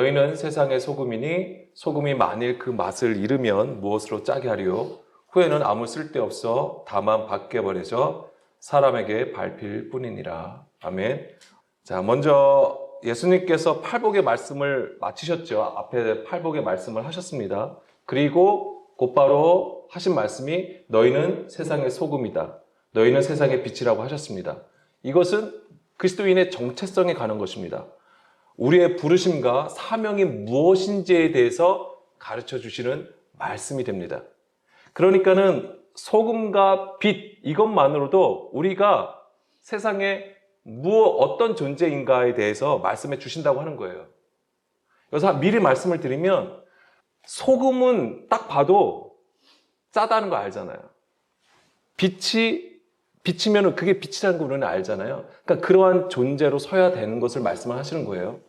너희는 세상의 소금이니 소금이 만일 그 맛을 잃으면 무엇으로 짜게 하리요? 후에는 아무 쓸데없어 다만 밖에 버려져 사람에게 밟힐 뿐이니라. 아멘. 자, 먼저 예수님께서 팔복의 말씀을 마치셨죠. 앞에 팔복의 말씀을 하셨습니다. 그리고 곧바로 하신 말씀이 너희는 세상의 소금이다. 너희는 세상의 빛이라고 하셨습니다. 이것은 그리스도인의 정체성에 관한 것입니다. 우리의 부르심과 사명이 무엇인지에 대해서 가르쳐 주시는 말씀이 됩니다. 그러니까는 소금과 빛 이것만으로도 우리가 세상에 어떤 존재인가에 대해서 말씀해 주신다고 하는 거예요. 여기서 미리 말씀을 드리면 소금은 딱 봐도 짜다는 거 알잖아요. 빛이면 그게 빛이라는 거 우리는 알잖아요. 그러니까 그러한 존재로 서야 되는 것을 말씀을 하시는 거예요.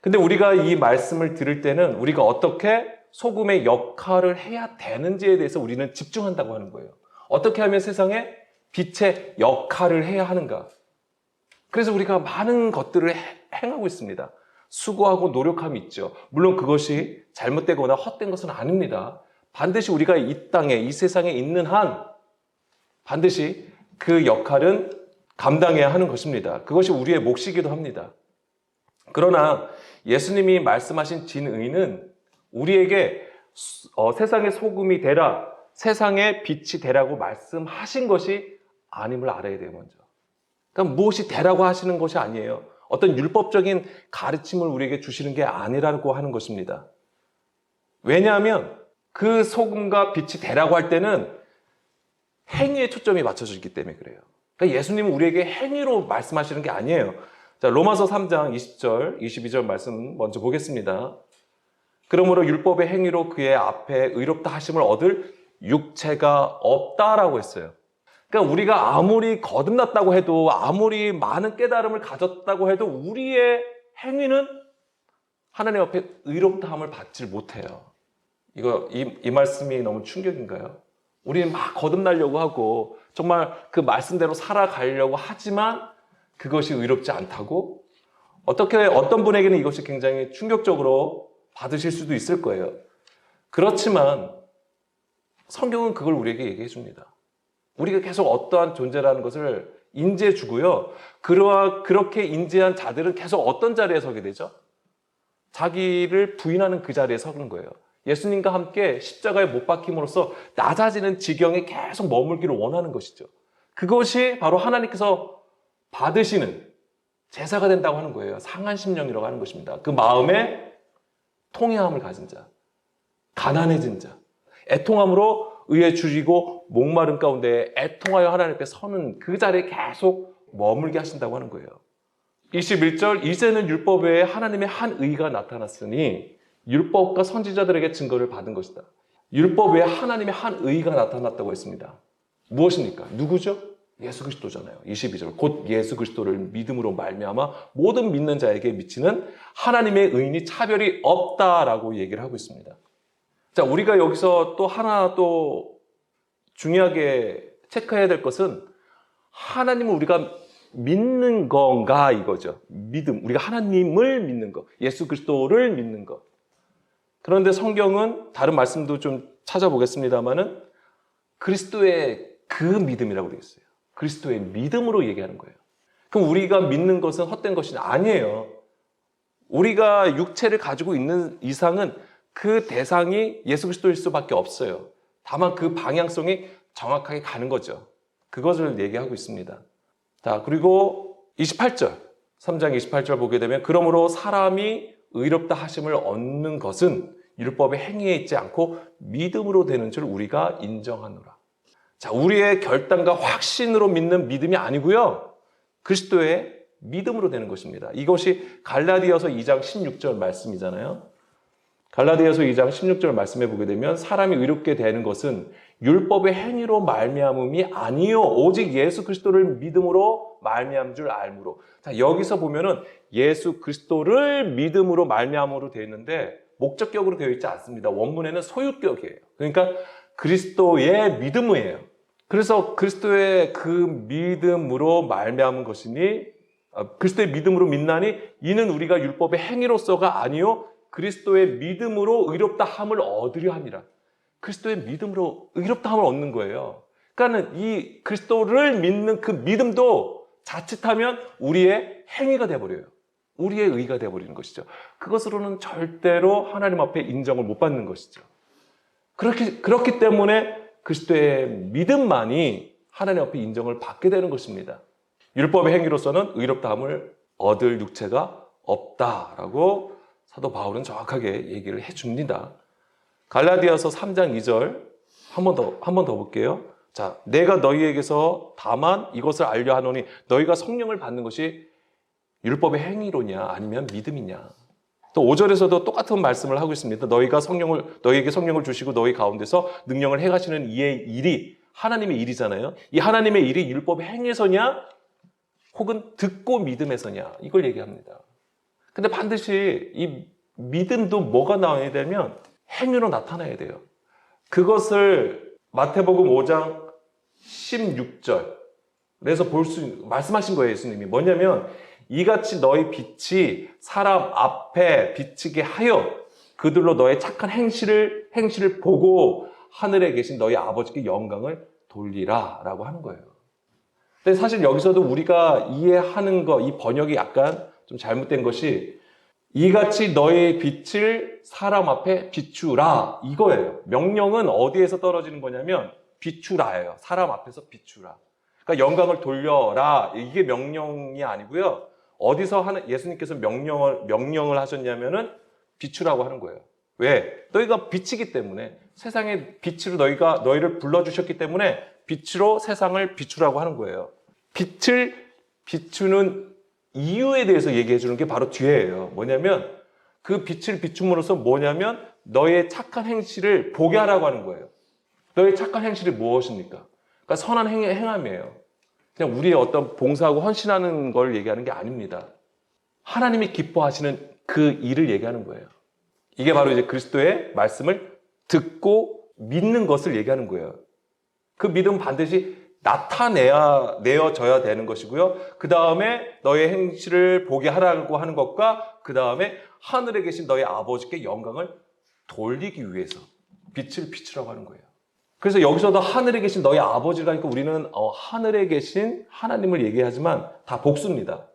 근데 우리가 이 말씀을 들을 때는 우리가 어떻게 소금의 역할을 해야 되는지에 대해서 우리는 집중한다고 하는 거예요. 어떻게 하면 세상에 빛의 역할을 해야 하는가. 그래서 우리가 많은 것들을 행하고 있습니다. 수고하고 노력함이 있죠. 물론 그것이 잘못되거나 헛된 것은 아닙니다. 반드시 우리가 이 땅에, 이 세상에 있는 한 반드시 그 역할은 감당해야 하는 것입니다. 그것이 우리의 몫이기도 합니다. 그러나 예수님이 말씀하신 진의는 우리에게 세상의 소금이 되라, 세상의 빛이 되라고 말씀하신 것이 아님을 알아야 돼요, 먼저. 그러니까 무엇이 되라고 하시는 것이 아니에요. 어떤 율법적인 가르침을 우리에게 주시는 게 아니라고 하는 것입니다. 왜냐하면 그 소금과 빛이 되라고 할 때는 행위에 초점이 맞춰져 있기 때문에 그래요. 그러니까 예수님은 우리에게 행위로 말씀하시는 게 아니에요. 자, 로마서 3장 20절, 22절 말씀 먼저 보겠습니다. 그러므로 율법의 행위로 그의 앞에 의롭다 하심을 얻을 육체가 없다라고 했어요. 그러니까 우리가 아무리 거듭났다고 해도, 아무리 많은 깨달음을 가졌다고 해도 우리의 행위는 하나님 앞에 의롭다함을 받지 못해요. 이 말씀이 너무 충격인가요? 우리는 막 거듭나려고 하고 정말 그 말씀대로 살아가려고 하지만 그것이 의롭지 않다고? 어떤 분에게는 이것이 굉장히 충격적으로 받으실 수도 있을 거예요. 그렇지만 성경은 그걸 우리에게 얘기해 줍니다. 우리가 계속 어떠한 존재라는 것을 인지해 주고요. 그렇게 인지한 자들은 계속 어떤 자리에 서게 되죠? 자기를 부인하는 그 자리에 서는 거예요. 예수님과 함께 십자가에 못 박힘으로써 낮아지는 지경에 계속 머물기를 원하는 것이죠. 그것이 바로 하나님께서 받으시는 제사가 된다고 하는 거예요. 상한 심령이라고 하는 것입니다. 그 마음에 통회함을 가진 자, 가난해진 자, 애통함으로 의에 줄이고 목마른 가운데 애통하여 하나님 앞에 서는 그 자리에 계속 머물게 하신다고 하는 거예요. 21절, 이제는 율법 외에 하나님의 한 의가 나타났으니 율법과 선지자들에게 증거를 받은 것이다. 율법 외에 하나님의 한 의가 나타났다고 했습니다. 무엇입니까? 누구죠? 예수 그리스도잖아요. 22절, 곧 예수 그리스도를 믿음으로 말미암아 모든 믿는 자에게 미치는 하나님의 의인이 차별이 없다라고 얘기를 하고 있습니다. 자, 우리가 여기서 또 하나 또 중요하게 체크해야 될 것은 하나님을 우리가 믿는 건가 이거죠. 믿음, 우리가 하나님을 믿는 것, 예수 그리스도를 믿는 것. 그런데 성경은 다른 말씀도 좀 찾아보겠습니다만은 그리스도의 그 믿음이라고 되어 있어요. 그리스도의 믿음으로 얘기하는 거예요. 그럼 우리가 믿는 것은 헛된 것이 아니에요. 우리가 육체를 가지고 있는 이상은 그 대상이 예수 그리스도일 수밖에 없어요. 다만 그 방향성이 정확하게 가는 거죠. 그것을 얘기하고 있습니다. 자, 그리고 28절, 3장 28절 보게 되면 그러므로 사람이 의롭다 하심을 얻는 것은 율법의 행위에 있지 않고 믿음으로 되는 줄 우리가 인정하노라. 자, 우리의 결단과 확신으로 믿는 믿음이 아니고요. 그리스도의 믿음으로 되는 것입니다. 이것이 갈라디아서 2장 16절 말씀이잖아요. 갈라디아서 2장 16절 말씀해 보게 되면 사람이 의롭게 되는 것은 율법의 행위로 말미암음이 아니요 오직 예수 그리스도를 믿음으로 말미암은 줄 알므로. 자, 여기서 보면은 예수 그리스도를 믿음으로 말미암으로 되어 있는데 목적격으로 되어 있지 않습니다. 원문에는 소유격이에요. 그러니까 그리스도의 믿음이에요. 그래서 그리스도의 그 믿음으로 말미암은 것이니 그리스도의 믿음으로 믿나니 이는 우리가 율법의 행위로서가 아니요 그리스도의 믿음으로 의롭다 함을 얻으려 함이라. 그리스도의 믿음으로 의롭다 함을 얻는 거예요. 그러니까 이 그리스도를 믿는 그 믿음도 자칫하면 우리의 행위가 되어버려요. 우리의 의가 되어버리는 것이죠. 그것으로는 절대로 하나님 앞에 인정을 못 받는 것이죠. 그렇기 때문에 그리스도의 믿음만이 하나님 앞에 인정을 받게 되는 것입니다. 율법의 행위로서는 의롭다함을 얻을 육체가 없다라고 사도 바울은 정확하게 얘기를 해줍니다. 갈라디아서 3장 2절 한 번 더 볼게요. 자, 내가 너희에게서 다만 이것을 알려 하노니 너희가 성령을 받는 것이 율법의 행위로냐 아니면 믿음이냐. 또 5절에서도 똑같은 말씀을 하고 있습니다. 너희에게 성령을 주시고 너희 가운데서 능력을 행하시는 이의 일이 하나님의 일이잖아요. 이 하나님의 일이 율법의 행위에서냐 혹은 듣고 믿음에서냐 이걸 얘기합니다. 근데 반드시 이 믿음도 뭐가 나와야 되면 행위로 나타나야 돼요. 그것을 마태복음 5장 16절에서 말씀하신 거예요, 예수님이. 뭐냐면 이같이 너희 빛이 사람 앞에 비치게 하여 그들로 너의 착한 행실을 보고 하늘에 계신 너희 아버지께 영광을 돌리라 라고 하는 거예요. 근데 사실 여기서도 우리가 이해하는 거, 이 번역이 약간 좀 잘못된 것이 이같이 너의 빛을 사람 앞에 비추라 이거예요. 명령은 어디에서 떨어지는 거냐면 비추라예요. 사람 앞에서 비추라. 그러니까 영광을 돌려라 이게 명령이 아니고요. 어디서 예수님께서 명령을 하셨냐면은 비추라고 하는 거예요. 왜? 너희가 빛이기 때문에 세상의 빛으로 너희를 불러주셨기 때문에 빛으로 세상을 비추라고 하는 거예요. 빛을 비추는 이유에 대해서 얘기해 주는 게 바로 뒤에예요. 뭐냐면 그 빛을 비춤으로써 뭐냐면 너의 착한 행실을 보게 하라고 하는 거예요. 너의 착한 행실이 무엇입니까? 그러니까 선한 행함이에요. 그냥 우리의 어떤 봉사하고 헌신하는 걸 얘기하는 게 아닙니다. 하나님이 기뻐하시는 그 일을 얘기하는 거예요. 이게 바로 이제 그리스도의 말씀을 듣고 믿는 것을 얘기하는 거예요. 그 믿음은 반드시 내어져야 되는 것이고요. 그 다음에 너의 행실을 보게 하라고 하는 것과 그 다음에 하늘에 계신 너의 아버지께 영광을 돌리기 위해서 빛을 비추라고 하는 거예요. 그래서 여기서도 하늘에 계신 너희 아버지를 하니까 우리는 하늘에 계신 하나님을 얘기하지만 다 복수입니다.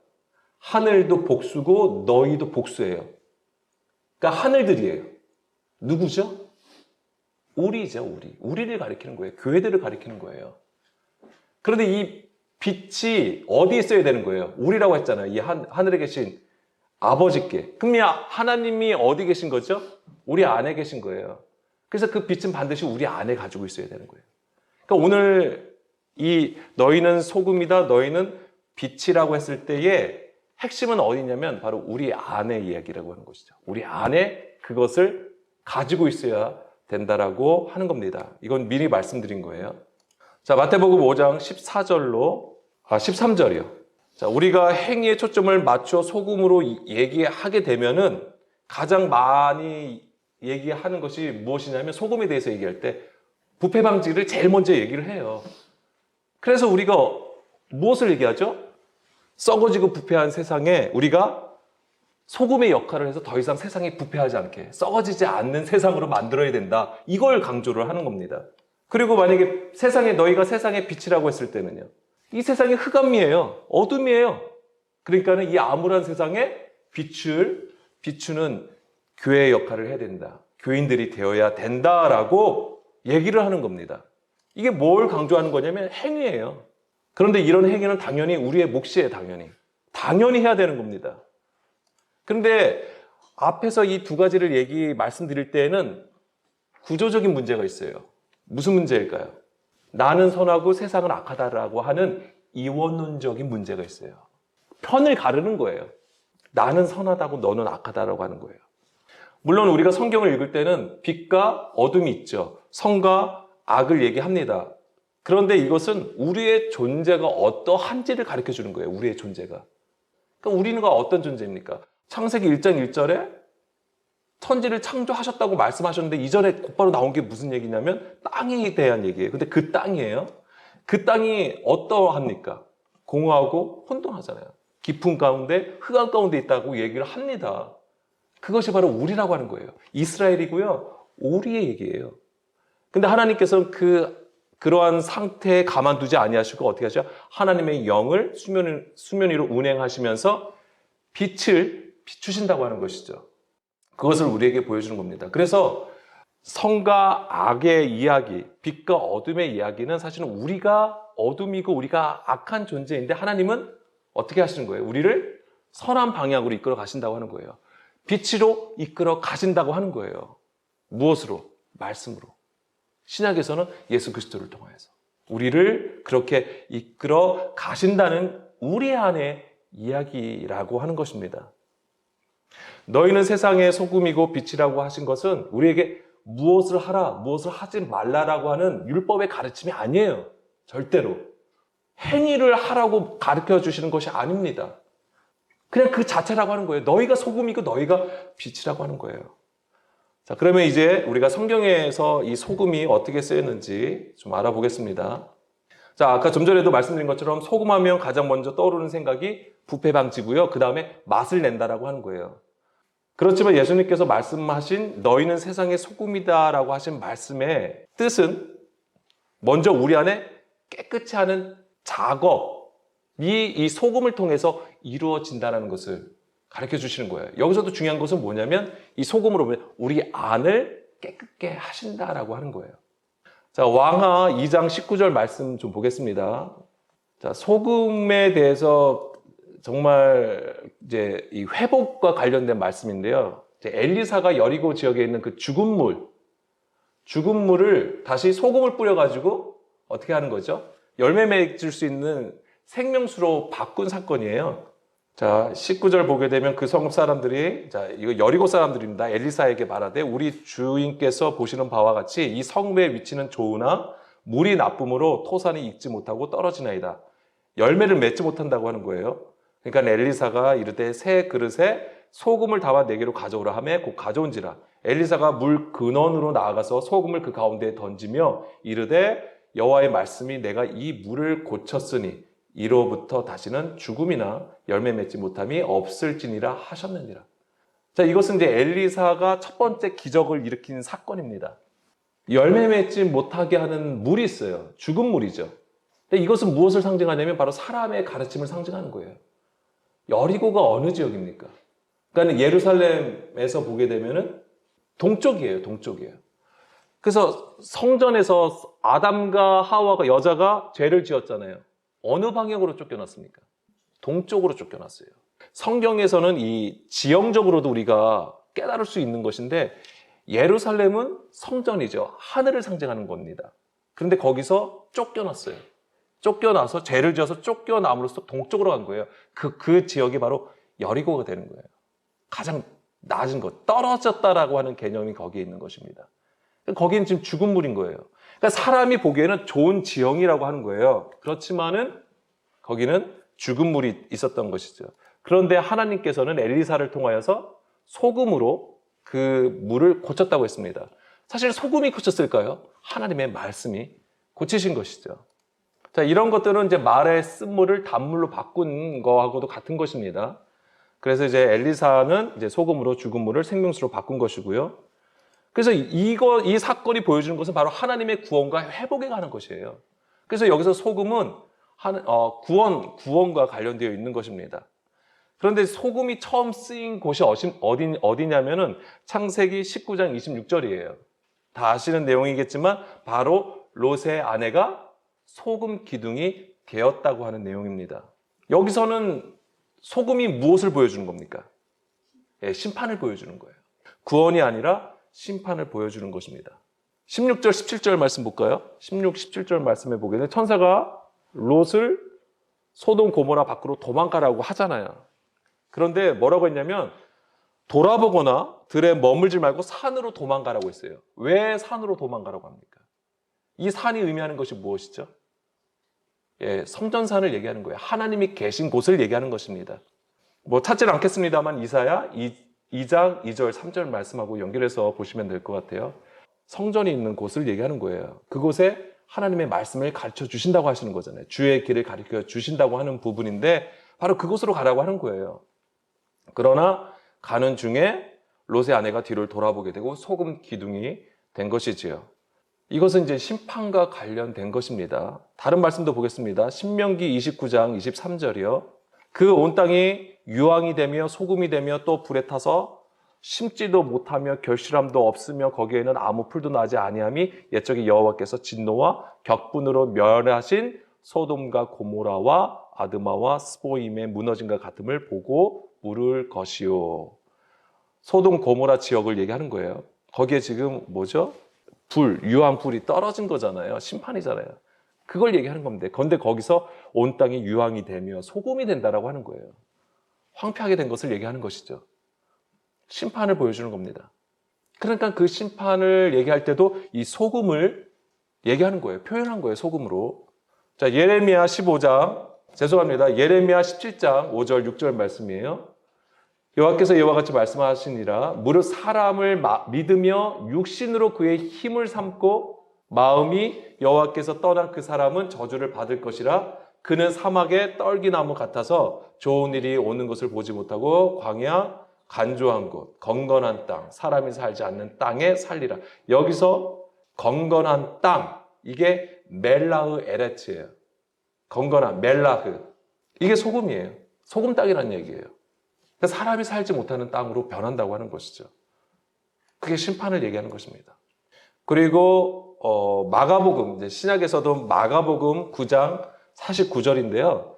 하늘도 복수고 너희도 복수예요. 그러니까 하늘들이에요. 누구죠? 우리죠, 우리를 가리키는 거예요. 교회들을 가리키는 거예요. 그런데 이 빛이 어디에 있어야 되는 거예요? 우리라고 했잖아요. 이 하늘에 계신 아버지께. 그럼 하나님이 어디 계신 거죠? 우리 안에 계신 거예요. 그래서 그 빛은 반드시 우리 안에 가지고 있어야 되는 거예요. 그러니까 오늘 이 너희는 소금이다, 너희는 빛이라고 했을 때의 핵심은 어디냐면 바로 우리 안의 이야기라고 하는 것이죠. 우리 안에 그것을 가지고 있어야 된다라고 하는 겁니다. 이건 미리 말씀드린 거예요. 자, 마태복음 5장 13절이요. 자, 우리가 행위에 초점을 맞춰 소금으로 얘기하게 되면은 가장 많이 얘기하는 것이 무엇이냐면 소금에 대해서 얘기할 때 부패 방지를 제일 먼저 얘기를 해요. 그래서 우리가 무엇을 얘기하죠? 썩어지고 부패한 세상에 우리가 소금의 역할을 해서 더 이상 세상이 부패하지 않게 썩어지지 않는 세상으로 만들어야 된다. 이걸 강조를 하는 겁니다. 그리고 만약에 너희가 세상의 빛이라고 했을 때는요. 이 세상이 흑암이에요. 어둠이에요. 그러니까는 이 암울한 세상에 빛을 비추는 교회의 역할을 해야 된다. 교인들이 되어야 된다라고 얘기를 하는 겁니다. 이게 뭘 강조하는 거냐면 행위예요. 그런데 이런 행위는 당연히 우리의 몫이에요. 당연히 해야 되는 겁니다. 그런데 앞에서 이 두 가지를 말씀드릴 때에는 구조적인 문제가 있어요. 무슨 문제일까요? 나는 선하고 세상은 악하다라고 하는 이원론적인 문제가 있어요. 편을 가르는 거예요. 나는 선하다고 너는 악하다라고 하는 거예요. 물론 우리가 성경을 읽을 때는 빛과 어둠이 있죠. 선과 악을 얘기합니다. 그런데 이것은 우리의 존재가 어떠한지를 가르쳐 주는 거예요. 우리의 존재가. 그러니까 우리는 어떤 존재입니까? 창세기 1장 1절에 천지를 창조하셨다고 말씀하셨는데 이전에 곧바로 나온 게 무슨 얘기냐면 땅에 대한 얘기예요. 근데 그 땅이에요. 그 땅이 어떠합니까? 공허하고 혼돈하잖아요. 깊은 가운데, 흑암 가운데 있다고 얘기를 합니다. 그것이 바로 우리라고 하는 거예요. 이스라엘이고요. 우리의 얘기예요. 근데 하나님께서는 그러한 상태에 가만두지 아니하시고 어떻게 하셔? 하나님의 영을 수면 위로 운행하시면서 빛을 비추신다고 하는 것이죠. 그것을 우리에게 보여주는 겁니다. 그래서 선과 악의 이야기, 빛과 어둠의 이야기는 사실은 우리가 어둠이고 우리가 악한 존재인데 하나님은 어떻게 하시는 거예요? 우리를 선한 방향으로 이끌어 가신다고 하는 거예요. 빛으로 이끌어 가신다고 하는 거예요. 무엇으로? 말씀으로. 신약에서는 예수 그리스도를 통하여서 우리를 그렇게 이끌어 가신다는 우리 안의 이야기라고 하는 것입니다. 너희는 세상의 소금이고 빛이라고 하신 것은 우리에게 무엇을 하라, 무엇을 하지 말라라고 하는 율법의 가르침이 아니에요. 절대로. 행위를 하라고 가르쳐 주시는 것이 아닙니다. 그냥 그 자체라고 하는 거예요. 너희가 소금이고 너희가 빛이라고 하는 거예요. 자, 그러면 이제 우리가 성경에서 이 소금이 어떻게 쓰였는지 좀 알아보겠습니다. 자, 아까 좀 전에도 말씀드린 것처럼 소금하면 가장 먼저 떠오르는 생각이 부패 방지고요. 그 다음에 맛을 낸다라고 하는 거예요. 그렇지만 예수님께서 말씀하신 너희는 세상의 소금이다라고 하신 말씀의 뜻은 먼저 우리 안에 깨끗이 하는 작업이 이 소금을 통해서 이루어진다는 것을 가르쳐 주시는 거예요. 여기서도 중요한 것은 뭐냐면 이 소금으로 우리 안을 깨끗게 하신다라고 하는 거예요. 자, 왕하 2장 19절 말씀 좀 보겠습니다. 자, 소금에 대해서 정말 이제 이 회복과 관련된 말씀인데요. 이제 엘리사가 여리고 지역에 있는 그 죽은 물을 다시 소금을 뿌려가지고 어떻게 하는 거죠? 열매 맺을 수 있는 생명수로 바꾼 사건이에요. 자, 19절 보게 되면 그 성읍 사람들이, 자, 이거 여리고 사람들입니다. 엘리사에게 말하되 우리 주인께서 보시는 바와 같이 이 성읍의 위치는 좋으나 물이 나쁨으로 토산이 익지 못하고 떨어지나이다. 열매를 맺지 못한다고 하는 거예요. 그러니까 엘리사가 이르되 새 그릇에 소금을 담아 내게로 가져오라 하매 곧 가져온지라. 엘리사가 물 근원으로 나아가서 소금을 그 가운데에 던지며 이르되 여호와의 말씀이 내가 이 물을 고쳤으니 이로부터 다시는 죽음이나 열매 맺지 못함이 없을지니라 하셨느니라. 자, 이것은 이제 엘리사가 첫 번째 기적을 일으킨 사건입니다. 열매 맺지 못하게 하는 물이 있어요. 죽은 물이죠. 근데 이것은 무엇을 상징하냐면 바로 사람의 가르침을 상징하는 거예요. 여리고가 어느 지역입니까? 그러니까 예루살렘에서 보게 되면은 동쪽이에요. 그래서 성전에서 아담과 하와가 여자가 죄를 지었잖아요. 어느 방향으로 쫓겨났습니까? 동쪽으로 쫓겨났어요. 성경에서는 이 지형적으로도 우리가 깨달을 수 있는 것인데 예루살렘은 성전이죠. 하늘을 상징하는 겁니다. 그런데 거기서 쫓겨났어요. 쫓겨나서 죄를 지어서 쫓겨남으로써 동쪽으로 간 거예요. 그 지역이 바로 여리고가 되는 거예요. 가장 낮은 것, 떨어졌다라고 하는 개념이 거기에 있는 것입니다. 거기는 지금 죽은 물인 거예요. 그러니까 사람이 보기에는 좋은 지형이라고 하는 거예요. 그렇지만은 거기는 죽은 물이 있었던 것이죠. 그런데 하나님께서는 엘리사를 통하여서 소금으로 그 물을 고쳤다고 했습니다. 사실 소금이 고쳤을까요? 하나님의 말씀이 고치신 것이죠. 자, 이런 것들은 이제 말의 쓴물을 단물로 바꾼 거하고도 같은 것입니다. 그래서 이제 엘리사는 이제 소금으로 죽은 물을 생명수로 바꾼 것이고요. 그래서 이 사건이 보여주는 것은 바로 하나님의 구원과 회복에 관한 것이에요. 그래서 여기서 소금은 구원과 관련되어 있는 것입니다. 그런데 소금이 처음 쓰인 곳이 어디냐면은 창세기 19장 26절이에요. 다 아시는 내용이겠지만 바로 롯의 아내가 소금 기둥이 되었다고 하는 내용입니다. 여기서는 소금이 무엇을 보여주는 겁니까? 예, 심판을 보여주는 거예요. 구원이 아니라 심판을 보여주는 것입니다. 16절, 17절 말씀 볼까요? 16, 17절 말씀에 보게 되면 천사가 롯을 소돔 고모라 밖으로 도망가라고 하잖아요. 그런데 뭐라고 했냐면 돌아보거나 들에 머물지 말고 산으로 도망가라고 했어요. 왜 산으로 도망가라고 합니까? 이 산이 의미하는 것이 무엇이죠? 예, 성전산을 얘기하는 거예요. 하나님이 계신 곳을 얘기하는 것입니다. 뭐 찾지는 않겠습니다만 이사야 2장 2절 3절 말씀하고 연결해서 보시면 될 것 같아요. 성전이 있는 곳을 얘기하는 거예요. 그곳에 하나님의 말씀을 가르쳐 주신다고 하시는 거잖아요. 주의 길을 가르쳐 주신다고 하는 부분인데 바로 그곳으로 가라고 하는 거예요. 그러나 가는 중에 롯의 아내가 뒤를 돌아보게 되고 소금 기둥이 된 것이지요. 이것은 이제 심판과 관련된 것입니다. 다른 말씀도 보겠습니다. 신명기 29장 23절이요. 그 온 땅이 유황이 되며 소금이 되며 또 불에 타서 심지도 못하며 결실함도 없으며 거기에는 아무 풀도 나지 아니함이 옛적에 여호와께서 진노와 격분으로 멸하신 소돔과 고모라와 아드마와 스보임의 무너짐과 같음을 보고 물을 것이요. 소돔 고모라 지역을 얘기하는 거예요. 거기에 지금 뭐죠? 유황불이 떨어진 거잖아요. 심판이잖아요. 그걸 얘기하는 겁니다. 그런데 거기서 온 땅이 유황이 되며 소금이 된다라고 하는 거예요. 황폐하게 된 것을 얘기하는 것이죠. 심판을 보여주는 겁니다. 그러니까 그 심판을 얘기할 때도 이 소금을 얘기하는 거예요. 표현한 거예요. 소금으로. 자, 예레미야 15장, 죄송합니다. 예레미야 17장 5절 6절 말씀이에요. 여호와께서 이와 같이 말씀하시니라. 무릇 사람을 믿으며 육신으로 그의 힘을 삼고 마음이 여호와께서 떠난 그 사람은 저주를 받을 것이라. 그는 사막의 떨기나무 같아서 좋은 일이 오는 것을 보지 못하고 광야 간조한 곳, 건건한 땅, 사람이 살지 않는 땅에 살리라. 여기서 건건한 땅, 이게 멜라흐 에레츠예요. 건건한 멜라흐. 이게 소금이에요. 소금 땅이라는 얘기예요. 그러니까 사람이 살지 못하는 땅으로 변한다고 하는 것이죠. 그게 심판을 얘기하는 것입니다. 그리고 마가복음, 이제 신약에서도 마가복음 9장 49절인데요.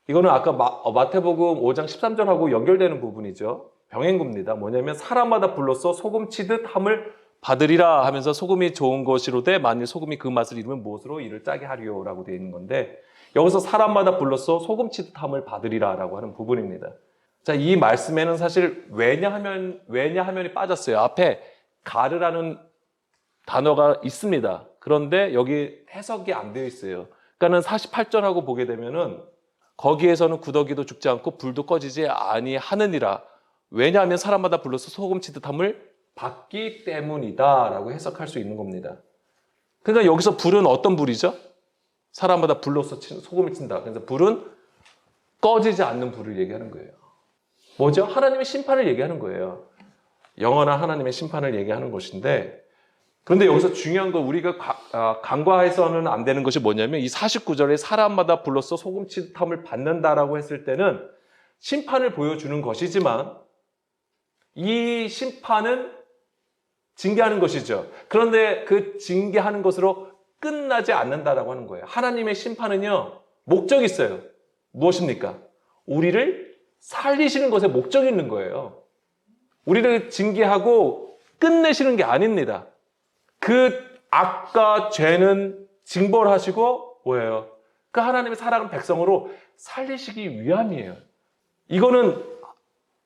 이거는 아까 마태복음 5장 13절하고 연결되는 부분이죠. 병행구입니다. 뭐냐면 사람마다 불로써 소금 치듯 함을 받으리라 하면서 소금이 좋은 것이로되 만일 소금이 그 맛을 잃으면 무엇으로 이를 짜게 하리요라고 되어 있는 건데, 여기서 사람마다 불로써 소금 치듯 함을 받으리라라고 하는 부분입니다. 자, 이 말씀에는 사실 왜냐하면이 빠졌어요. 앞에 가르라는 단어가 있습니다. 그런데 여기 해석이 안 되어 있어요. 그러니까는 48절하고 보게 되면은 거기에서는 구더기도 죽지 않고 불도 꺼지지 아니하느니라. 왜냐하면 사람마다 불로서 소금 치듯 함을 받기 때문이다 라고 해석할 수 있는 겁니다. 그러니까 여기서 불은 어떤 불이죠? 사람마다 불로서 소금을 친다. 그래서 불은 꺼지지 않는 불을 얘기하는 거예요. 뭐죠? 하나님의 심판을 얘기하는 거예요. 영원한 하나님의 심판을 얘기하는 것인데, 그런데 여기서 중요한 건 우리가 간과해서는 안 되는 것이 뭐냐면 이 49절에 사람마다 불로써 소금 치듯 함을 받는다라고 했을 때는 심판을 보여주는 것이지만 이 심판은 징계하는 것이죠. 그런데 그 징계하는 것으로 끝나지 않는다라고 하는 거예요. 하나님의 심판은요, 목적이 있어요. 무엇입니까? 우리를 살리시는 것에 목적이 있는 거예요. 우리를 징계하고 끝내시는 게 아닙니다. 그 악과 죄는 징벌하시고 뭐예요? 그 하나님의 사랑하는 백성으로 살리시기 위함이에요. 이거는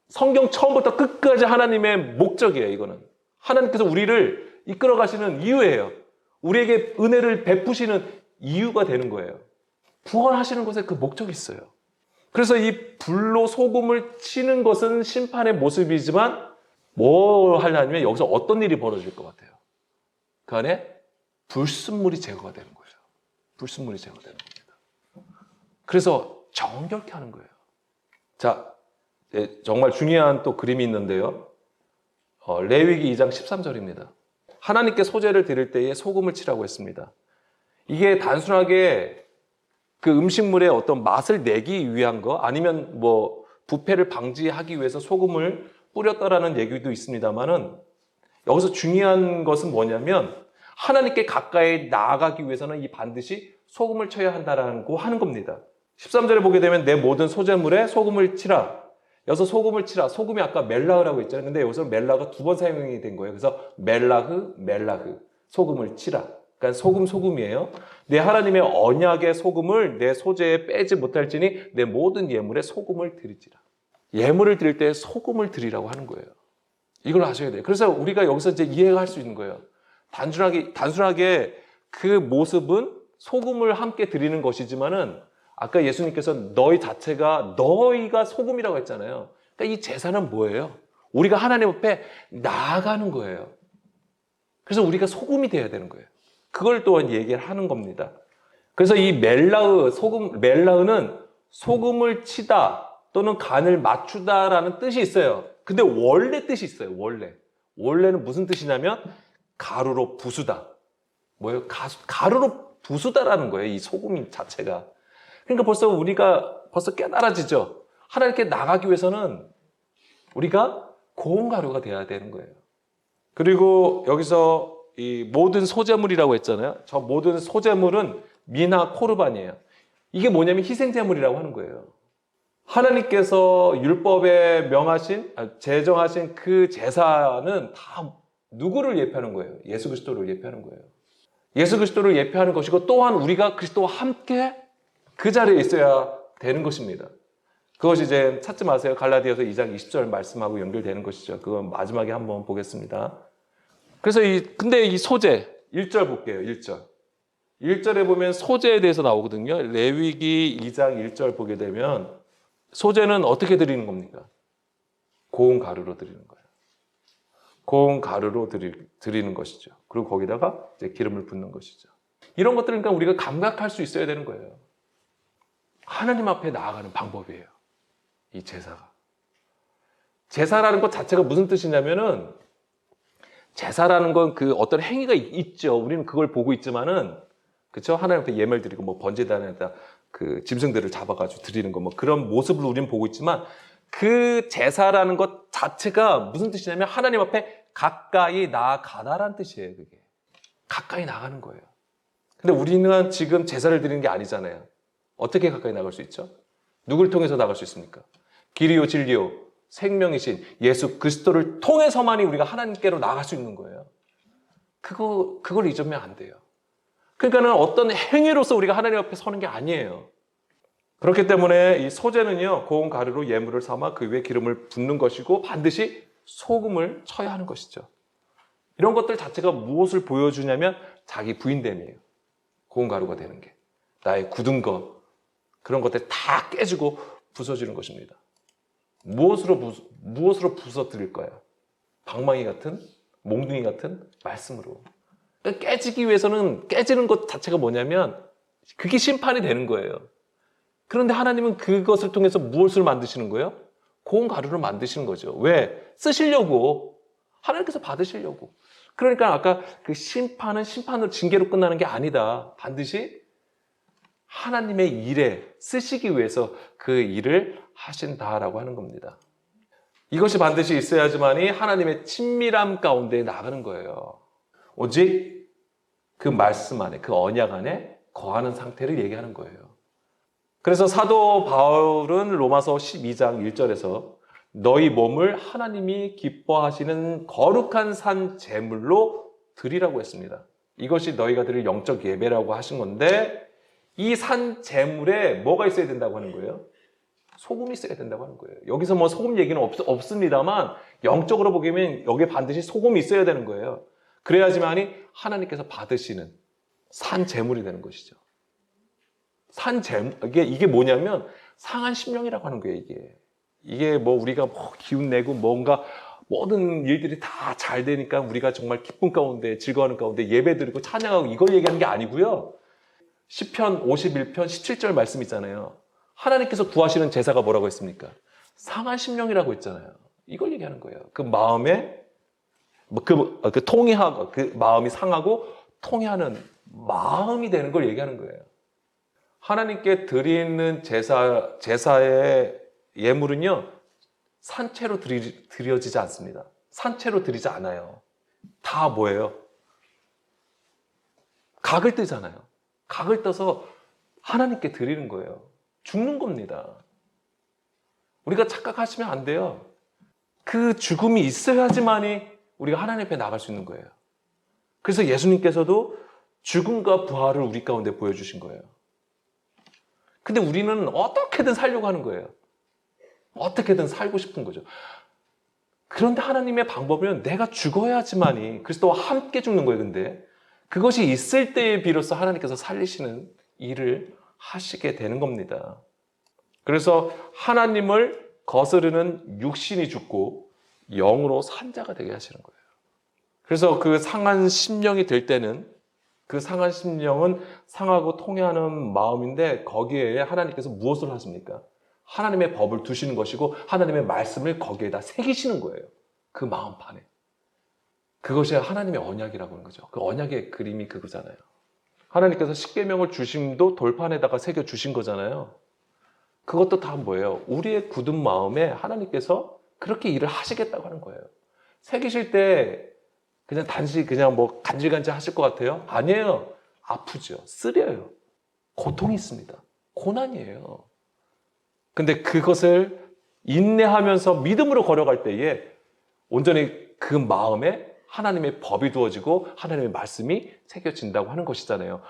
성경 처음부터 끝까지 하나님의 목적이에요. 이거는 하나님께서 우리를 이끌어 가시는 이유예요. 우리에게 은혜를 베푸시는 이유가 되는 거예요. 구원하시는 것에 그 목적이 있어요. 그래서 이 불로 소금을 치는 것은 심판의 모습이지만 뭘 하냐면 여기서 어떤 일이 벌어질 것 같아요? 그 안에 불순물이 제거가 되는 거죠. 불순물이 제거되는 겁니다. 그래서 정결케 하는 거예요. 자, 정말 중요한 또 그림이 있는데요. 레위기 2장 13절입니다. 하나님께 소제를 드릴 때에 소금을 치라고 했습니다. 이게 단순하게 그 음식물의 어떤 맛을 내기 위한 거, 아니면 뭐 부패를 방지하기 위해서 소금을 뿌렸다라는 얘기도 있습니다만은, 여기서 중요한 것은 뭐냐면 하나님께 가까이 나아가기 위해서는 이 반드시 소금을 쳐야 한다라고 하는 겁니다. 13절에 보게 되면 내 모든 소재물에 소금을 치라. 여기서 소금을 치라. 소금이 아까 멜라흐라고 했잖아요. 근데 여기서 멜라흐가 두 번 사용이 된 거예요. 그래서 멜라흐, 소금을 치라. 그러니까 소금이에요. 내 하나님의 언약의 소금을 내 소재에 빼지 못할지니 내 모든 예물에 소금을 드리지라. 예물을 드릴 때 소금을 드리라고 하는 거예요. 이걸 아셔야 돼요. 그래서 우리가 여기서 이제 이해가 할 수 있는 거예요. 단순하게 그 모습은 소금을 함께 드리는 것이지만은 아까 예수님께서 너희가 소금이라고 했잖아요. 그러니까 이 제사는 뭐예요? 우리가 하나님 앞에 나아가는 거예요. 그래서 우리가 소금이 돼야 되는 거예요. 그걸 또한 얘기를 하는 겁니다. 그래서 이 멜라흐는 소금을 치다 또는 간을 맞추다라는 뜻이 있어요. 근데 원래 뜻이 있어요. 원래는 무슨 뜻이냐면 가루로 부수다. 뭐예요? 가루로 부수다라는 거예요. 이 소금 자체가. 그러니까 우리가 벌써 깨달아지죠. 하나님께 나가기 위해서는 우리가 고운 가루가 돼야 되는 거예요. 그리고 여기서 이 모든 소재물이라고 했잖아요. 저 모든 소재물은 미나 코르반이에요. 이게 뭐냐면 희생제물이라고 하는 거예요. 하나님께서 율법에 제정하신 그 제사는 다 누구를 예표하는 거예요? 예수 그리스도를 예표하는 거예요. 예수 그리스도를 예표하는 것이고 또한 우리가 그리스도와 함께 그 자리에 있어야 되는 것입니다. 그것이 이제 찾지 마세요. 갈라디아서 2장 20절 말씀하고 연결되는 것이죠. 그건 마지막에 한번 보겠습니다. 그래서 근데 이 소재 1절 볼게요. 1절. 1절에 보면 소재에 대해서 나오거든요. 레위기 2장 1절 보게 되면 소재는 어떻게 드리는 겁니까? 고운 가루로 드리는 거예요. 고운 가루로 드리는 것이죠. 그리고 거기다가 이제 기름을 붓는 것이죠. 이런 것들은 그러니까 우리가 감각할 수 있어야 되는 거예요. 하나님 앞에 나아가는 방법이에요. 이 제사가. 제사라는 것 자체가 무슨 뜻이냐면은 제사라는 건 그 어떤 행위가 있죠. 우리는 그걸 보고 있지만은 그렇죠? 하나님 앞에 예물 드리고 뭐 번제단에다 그 짐승들을 잡아가지고 드리는 거 뭐 그런 모습을 우리는 보고 있지만 그 제사라는 것 자체가 무슨 뜻이냐면 하나님 앞에 가까이 나아가다라는 뜻이에요. 그게 가까이 나가는 거예요. 근데 우리는 지금 제사를 드리는 게 아니잖아요. 어떻게 가까이 나갈 수 있죠? 누굴 통해서 나갈 수 있습니까? 길이요 진리요 생명이신 예수 그리스도를 통해서만이 우리가 하나님께로 나갈 수 있는 거예요. 그걸 잊으면 안 돼요. 그러니까는 어떤 행위로서 우리가 하나님 앞에 서는 게 아니에요. 그렇기 때문에 이 소재는요, 고운 가루로 예물을 삼아 그 위에 기름을 붓는 것이고 반드시 소금을 쳐야 하는 것이죠. 이런 것들 자체가 무엇을 보여주냐면 자기 부인됨이에요. 고운 가루가 되는 게. 나의 굳은 것, 그런 것들 다 깨지고 부서지는 것입니다. 무엇으로 부서뜨릴까요? 방망이 같은, 몽둥이 같은 말씀으로. 그러니까 깨지기 위해서는 깨지는 것 자체가 뭐냐면 그게 심판이 되는 거예요. 그런데 하나님은 그것을 통해서 무엇을 만드시는 거예요? 고운 가루를 만드시는 거죠. 왜? 쓰시려고. 하나님께서 받으시려고. 그러니까 아까 그 심판은 심판으로 징계로 끝나는 게 아니다. 반드시 하나님의 일에 쓰시기 위해서 그 일을 하신다라고 하는 겁니다. 이것이 반드시 있어야지만이 하나님의 친밀함 가운데 나가는 거예요. 오직 그 말씀 안에, 그 언약 안에 거하는 상태를 얘기하는 거예요. 그래서 사도 바울은 로마서 12장 1절에서 너희 몸을 하나님이 기뻐하시는 거룩한 산 제물로 드리라고 했습니다. 이것이 너희가 드릴 영적 예배라고 하신 건데 이 산 제물에 뭐가 있어야 된다고 하는 거예요? 소금이 있어야 된다고 하는 거예요. 여기서 뭐 소금 얘기는 없습니다만 영적으로 보기에는 여기에 반드시 소금이 있어야 되는 거예요. 그래야지만이 하나님께서 받으시는 산 제물이 되는 것이죠. 산 제물, 이게 뭐냐면 상한 심령이라고 하는 거예요, 이게 뭐 우리가 뭐 기운 내고 뭔가 모든 일들이 다 잘 되니까 우리가 정말 기쁨 가운데 즐거워하는 가운데 예배 드리고 찬양하고 이걸 얘기하는 게 아니고요. 시편 51편 17절 말씀 있잖아요. 하나님께서 구하시는 제사가 뭐라고 했습니까? 상한 심령이라고 했잖아요. 이걸 얘기하는 거예요. 그 마음에 통해하고 그 마음이 상하고 통해하는 마음이 되는 걸 얘기하는 거예요. 하나님께 드리는 제사의 예물은요, 산채로 드려지지 않습니다. 산채로 드리지 않아요. 다 뭐예요? 각을 뜨잖아요. 각을 떠서 하나님께 드리는 거예요. 죽는 겁니다. 우리가 착각하시면 안 돼요. 그 죽음이 있어야지만이 우리가 하나님 앞에 나갈 수 있는 거예요. 그래서 예수님께서도 죽음과 부활을 우리 가운데 보여주신 거예요. 근데 우리는 어떻게든 살려고 하는 거예요. 어떻게든 살고 싶은 거죠. 그런데 하나님의 방법은 내가 죽어야지만이 그리스도와 함께 죽는 거예요. 근데 그것이 있을 때에 비로소 하나님께서 살리시는 일을 하시게 되는 겁니다. 그래서 하나님을 거스르는 육신이 죽고 영으로 산 자가 되게 하시는 거예요. 그래서 그 상한 심령이 될 때는 그 상한 심령은 상하고 통해하는 마음인데 거기에 하나님께서 무엇을 하십니까? 하나님의 법을 두시는 것이고 하나님의 말씀을 거기에다 새기시는 거예요. 그 마음판에. 그것이 하나님의 언약이라고 하는 거죠. 그 언약의 그림이 그거잖아요. 하나님께서 십계명을 주심도 돌판에다가 새겨 주신 거잖아요. 그것도 다 뭐예요? 우리의 굳은 마음에 하나님께서 그렇게 일을 하시겠다고 하는 거예요. 새기실 때 그냥 단지 그냥 뭐 간질간질 하실 것 같아요? 아니에요. 아프죠. 쓰려요. 고통이 있습니다. 고난이에요. 근데 그것을 인내하면서 믿음으로 걸어갈 때에 온전히 그 마음에 하나님의 법이 두어지고 하나님의 말씀이 새겨진다고 하는 것이잖아요.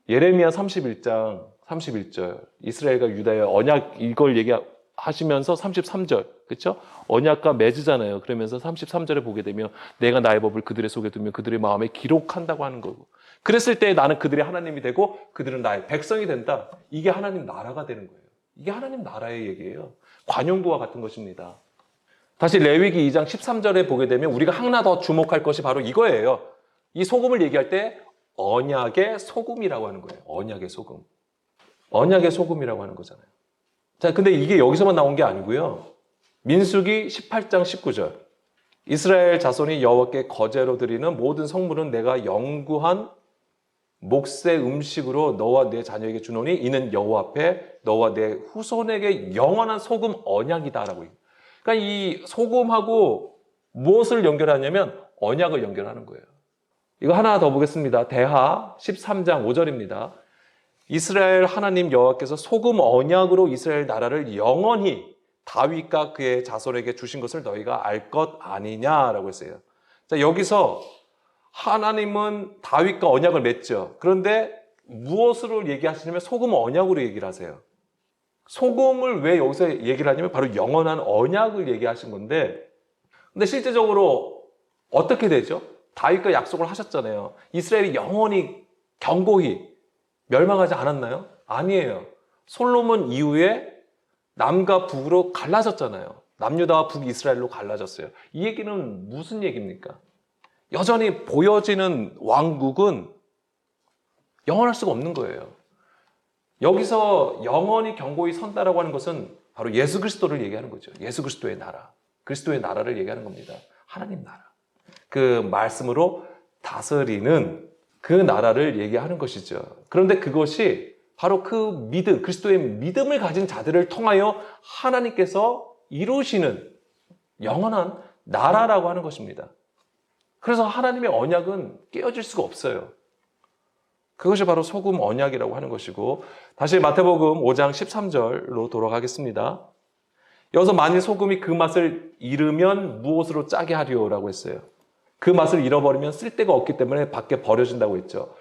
예레미야 31장 31절 이스라엘과 유다의 언약 이걸 얘기하시면서 33절 그렇죠? 언약과 맺으잖아요. 그러면서 33절에 보게 되면 내가 나의 법을 그들의 속에 두며 그들의 마음에 기록한다고 하는 거고 그랬을 때 나는 그들의 하나님이 되고 그들은 나의 백성이 된다. 이게 하나님 나라가 되는 거예요. 이게 하나님 나라의 얘기예요. 관용부와 같은 것입니다. 다시 레위기 2장 13절에 보게 되면 우리가 하나 더 주목할 것이 바로 이거예요. 이 소금을 얘기할 때 언약의 소금이라고 하는 거예요. 언약의 소금. 언약의 소금이라고 하는 거잖아요. 자, 근데 이게 여기서만 나온 게 아니고요. 민수기 18장 19절. 이스라엘 자손이 여호와께 거제로 드리는 모든 성물은 내가 영구한 몫의 음식으로 너와 내 자녀에게 주노니 이는 여호와 앞에 너와 내 후손에게 영원한 소금 언약이다라고 얘기해요. 그러니까 이 소금하고 무엇을 연결하냐면 언약을 연결하는 거예요. 이거 하나 더 보겠습니다. 대하 13장 5절입니다. 이스라엘 하나님 여호와께서 소금 언약으로 이스라엘 나라를 영원히 다윗과 그의 자손에게 주신 것을 너희가 알 것 아니냐라고 했어요. 자, 여기서 하나님은 다윗과 언약을 맺죠. 그런데 무엇으로 얘기하시냐면 소금 언약으로 얘기를 하세요. 소금을 왜 여기서 얘기를 하냐면 바로 영원한 언약을 얘기하신 건데 근데 실제적으로 어떻게 되죠? 다윗과 약속을 하셨잖아요. 이스라엘이 영원히 견고히 멸망하지 않았나요? 아니에요. 솔로몬 이후에 남과 북으로 갈라졌잖아요. 남유다와 북이스라엘로 갈라졌어요. 이 얘기는 무슨 얘기입니까? 여전히 보여지는 왕국은 영원할 수가 없는 거예요. 여기서 영원히 견고히 선다라고 하는 것은 바로 예수 그리스도를 얘기하는 거죠. 예수 그리스도의 나라. 그리스도의 나라를 얘기하는 겁니다. 하나님 나라. 그 말씀으로 다스리는 그 나라를 얘기하는 것이죠. 그런데 그것이 바로 그 믿음, 그리스도의 믿음을 가진 자들을 통하여 하나님께서 이루시는 영원한 나라라고 하는 것입니다. 그래서 하나님의 언약은 깨어질 수가 없어요. 그것이 바로 소금 언약이라고 하는 것이고 다시 마태복음 5장 13절로 돌아가겠습니다. 여기서 만일 소금이 그 맛을 잃으면 무엇으로 짜게 하리오라고 했어요. 그 맛을 잃어버리면 쓸데가 없기 때문에 밖에 버려진다고 했죠.